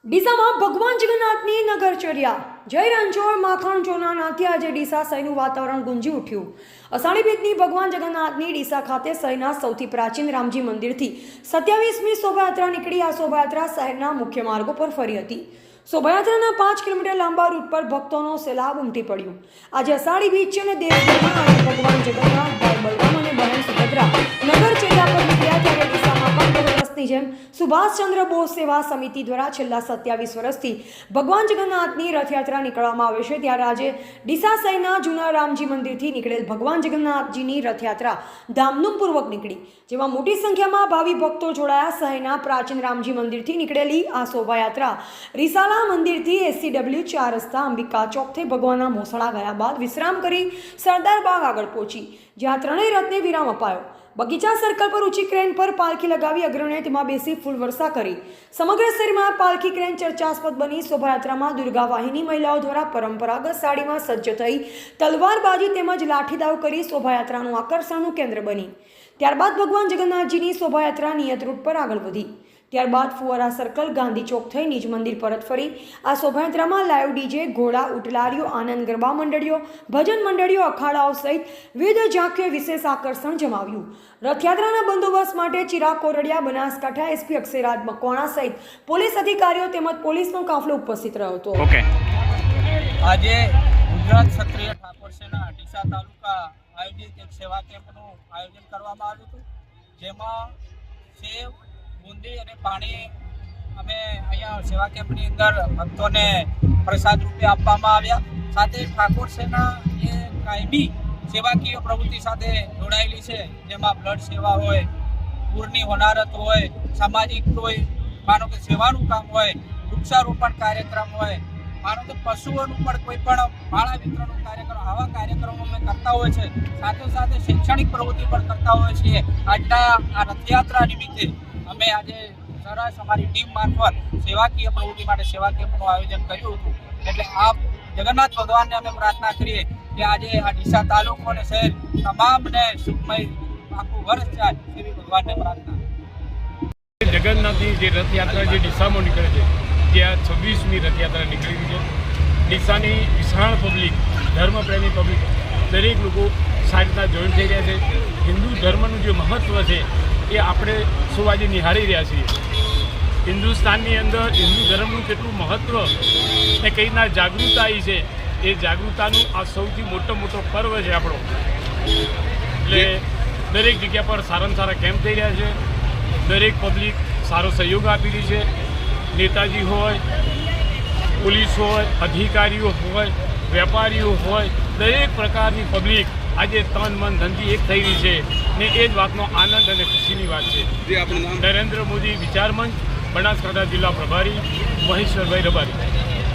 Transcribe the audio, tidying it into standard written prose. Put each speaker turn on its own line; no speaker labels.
ડીસામાં ભગવાન જગન્નાથની નગરચર્યા જય રણછોડ માખણ ચોનાનાથી આજે ડીસા શહેરનું વાતાવરણ ગુંજી ઉઠ્યું। અષાઢી બીજની ભગવાન જગન્નાથની ડીસા ખાતે શહેરના સૌથી પ્રાચીન રામજી મંદિરથી 27મી શોભાયાત્રા નીકળી। આ શોભાયાત્રા શહેરના મુખ્ય માર્ગો પર ફરી હતી। શોભાયાત્રાના 5 કિલોમીટર લાંબા રૂટ પર ભક્તોનો સૈલાબ ઉમટી પડ્યો। આજે અષાઢી બીજ છે અને દેશભરમાં ભગવાન જગન્નાથ, ભાઈ બલરામ અને બહેન સુભદ્રા નગરચર્યા પર નીકળ્યા ત્યારે ડીસામાં પણ દર વર્ષની જેમ સુભાષચંદ્ર બોઝ સેવા સમિતિ દ્વારા છેલ્લા 27 વર્ષથી ભગવાન જગન્નાથની રથયાત્રા નીકળવામાં આવે છે। ત્યારે આજે ડીસા શહેરના જૂના રામજી મંદિરથી નીકળેલ ભગવાન જગન્નાથજીની રથયાત્રા ધામધૂમપૂર્વક નીકળી, જેમાં મોટી સંખ્યામાં ભાવિ ભક્તો જોડાયા। શહેરના પ્રાચીન રામજી મંદિરથી નીકળેલી આ શોભાયાત્રા રીસાલા મંદિરથી SCW 4 રસ્તા અંબિકા ચોકથી ભગવાનના મોસળા ગયા બાદ વિશ્રામ કરી સરદાર બાગ આગળ પહોંચી, જ્યાં ત્રણેય રથને વિરામ અપાયો। બગીચા સર્કલ પર ઊંચી ક્રેન પર પાલખી લગાવી અગ્રણીએ તેમાં બેસી ફૂલ વર્ષા કરી। સમગ્ર શહેરમાં પાલખી ક્રેન ચર્ચાસ્પદ બની। શોભાયાત્રામાં દુર્ગા વાહિની મહિલાઓ દ્વારા પરંપરાગત સાડીમાં સજ્જ થઈ તલવારબાજી તેમજ લાઠીદાવ કરી શોભાયાત્રાનું આકર્ષણનું કેન્દ્ર બની। ત્યારબાદ ભગવાન જગન્નાથજીની શોભાયાત્રા નિયત રૂટ પર આગળ વધી। ત્યારબાદ ફુવારા સર્કલ, ગાંધી ચોક થઈ નિજ મંદિર પરત ફરી। આ શોભાયાત્રામાં લાઈવ ડીજે, ઘોડા, ઉટલારીઓ, આનંદ ગરબા મંડળીઓ, ભજન મંડળીઓ, અખાડાઓ સહિત વિવિધ ઝાંખીઓએ વિશેષ આકર્ષણ જમાવ્યું। રથયાત્રાના બંદોબસ્ત માટે ચિરાગ કોરડિયા, બનાસકાંઠા SP અક્ષયરાજ મકવાણા સહિત પોલીસ અધિકારીઓ તેમજ પોલીસનો કાફલો ઉપસ્થિત રહ્યો હતો।
આજે ગુજરાત ક્ષત્રિય ઠાકોર સેના ડીસા તાલુકા આયોજિત એક સેવા કેમ્પનું આયોજન કરવામાં આવ્યું હતું, જેમાં સેવ, બુંદી અને પાણી અમે અહીંયા સેવા કેમ્પની અંદર ભક્તોને પ્રસાદ રૂપે આપવામાં આવ્યા। સાથે ઠાકોર સેના એ કાયમી સેવાકીય પ્રવૃત્તિ સાથે જોડાયેલી છે, જેમાં બ્લડ સેવા હોય, પૂરની હોનારત હોય, સામાજિક કોઈ માનો કે સેવાનું કામ હોય, વૃક્ષારોપણ કાર્યક્રમ હોય, માનો કે પશુઓનું પણ કોઈ પણ માળા વિતરણનો કાર્યક્રમ, આવા કાર્યક્રમો અમે કરતા હોય છે। સાથે સાથે શૈક્ષણિક પ્રવૃત્તિ પણ કરતા હોય છીએ। આજના આ રથયાત્રા નિમિત્તે અમે આજે સરસ અમારી ટીમ મારફત સેવાકીય પ્રવૃત્તિ માટે સેવા કેમ્પનું આયોજન કર્યું હતું। એટલે આ જગન્નાથ ભગવાનને અમે પ્રાર્થના કરીએ કે આજે આ ડીસા તાલુકો અને શહેર તમામને સુખમય આખું વર્ષ જાય એવી ભગવાનને પ્રાર્થના।
જગન્નાથની જે રથયાત્રા જે ડીસામાં નીકળે છે, ત્યાં 26મી રથયાત્રા નીકળી છે। ડીસાની વિશાળ પબ્લિક, ધર્મપ્રેમી પબ્લિક, દરેક લોકો સારી રીતના જોઈન્ટ થઈ રહ્યા છે। હિન્દુ ધર્મનું જે મહત્ત્વ છે એ આપણે સૌ આજે નિહાળી રહ્યા છીએ। હિન્દુસ્તાનની અંદર હિન્દુ ધર્મનું કેટલું મહત્ત્વ ને કઈ રીતના જાગૃતતા આવી છે, એ જાગૃતતાનું આ સૌથી મોટો પર્વ છે આપણો। એટલે દરેક જગ્યા પર સારામાં સારા કેમ્પ થઈ રહ્યા છે। દરેક પબ્લિક સારો સહયોગ આપી રહી છે। નેતાજી હોય, પોલીસ હોય, અધિકારીઓ હોય, વેપારીઓ હોય, દરેક પ્રકારની પબ્લિક આજે તન મન ધનથી એક થઈ રહી છે ને એ જ વાતનો આનંદ અને ખુશીની વાત છે। નરેન્દ્ર મોદી વિચાર મંચ, બનાસકાંઠા જિલ્લા પ્રભારી મહેશ્વરભાઈ રબારી।